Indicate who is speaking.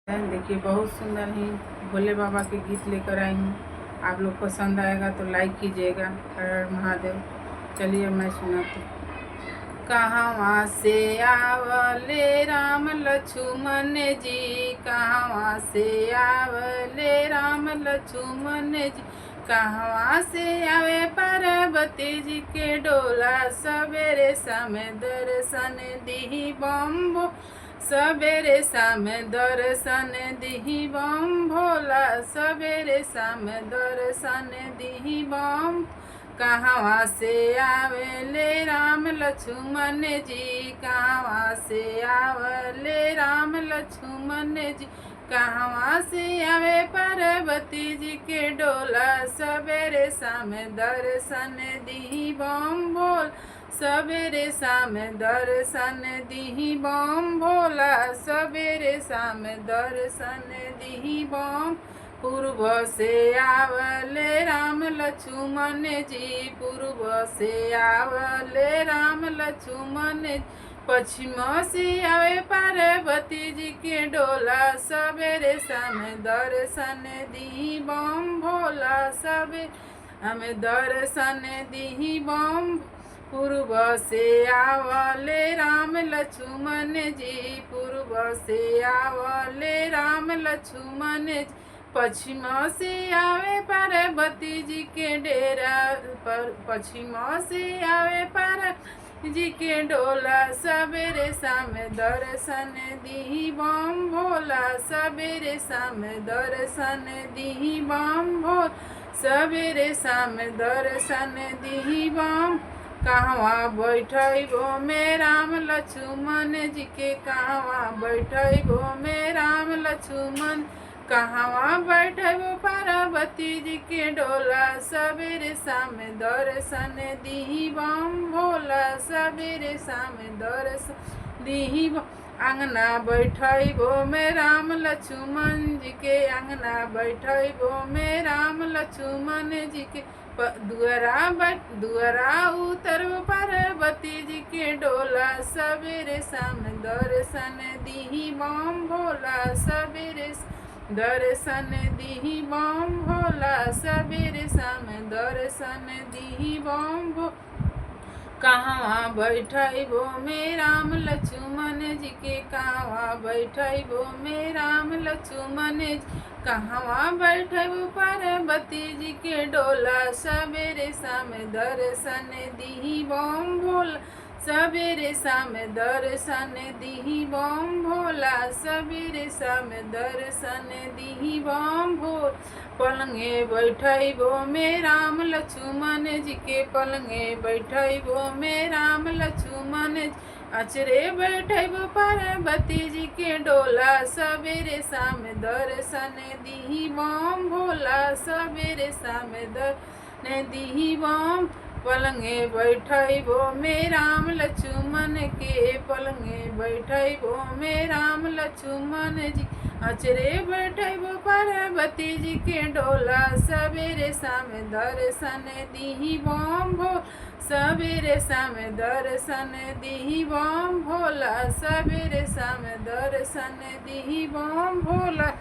Speaker 1: देखिए बहुत सुंदर ही भोले बाबा के गीत लेकर आई हूँ। आप लोग पसंद आएगा तो लाइक कीजिएगा। हर हर महादेव। चलिए मैं सुनाती हूँ। कहाँ से आवले राम लक्ष्मण जी, कहाँ से आवले राम लक्ष्मण जी, कहाँ से आवे पार्वती जी के डोला, सवेरे शाम दर्शन दी बम्बो, सवेरे शाम दर्शन दी बम भोला, सवेरे शाम दर्शन दी बम। कहाँ से आवले राम लक्ष्मण जी, कहाँ से आवले राम लक्ष्मण जी, कहाँ से आवे पार्वती जी के डोला, सवेरे शाम दर्शन दी बम भोल, सवेरे शाम दर्शन दी बम भोला, सवेरे शाम दर्शन दी बम। पूर्व से आवले राम लक्ष्मण जी, पूर्व से आवले राम लक्ष्मण जी, पश्चिम से आवे पार्वती जी के डोला, सवेरे शाम दर्शन दी बम भोला, सवेरे हमें दर्शन दी बम। पूर्व से आवले राम लक्ष्मण जी, पूर्व से आवले राम लक्ष्मण जी, पश्चिम से आवे पार्वती जी के डेरा पर, पश्चिम से आवे पार्वती जी के डोला, सवेरे शाम दर्शन दी बम भोला, सवेरे शाम दर्शन दी बम भोल, सवेरे शाम दर्शन दी बम। कहवा बैठबो में राम लक्ष्मण जी के, कहवा बैठबो में राम लक्ष्मण, कहवा बैठबो पार्वती जी के डोला, सवेरे शाम दर्शन दी बम भोला, सवेरे शाम दर्शन दी बम। अंगना बैठबो में राम लक्ष्मण जी के, अंगना बैठबो में राम लक्ष्मण जी के, दुआरा उतरबो पार्वती जी के डोला, सवेरे शाम दर्शन दी बम भोला, सवेरे दर्शन दी बम भोला, सवेरे शाम दर्शन दी बम भोला। कहाँ बैठबो में राम लक्ष्मण जी के, कहाँ बैठबो में राम लक्ष्मण जी, कहाँ बैठबो पार्वती जी के डोला, सवेरे शाम दर्शन दी बम भोला, सवेरे शाम दर्शन दी बम भोला, सवेरे शाम दर्शन दी बम भोला। पलंगे बैठबो में राम लक्ष्मण जी के, पलंगे बैठबो में राम लक्ष्मण जी, अचरे बैठबो पार्वती जी के डोला, सवेरे शाम दर्शन दी बम भोला, सवेरे शाम दर्शन दी बम। पलंगे बैठबो में राम लक्ष्मण के, पलंगे बैठबो में राम लक्ष्मण जी, अचरे बैठबो पार्वती जी के डोला, सवेरे शाम दर्शन दी बम भोला, सवेरे शाम दर्शन दी बम भोला, सवेरे शाम दर्शन दी बम भोला।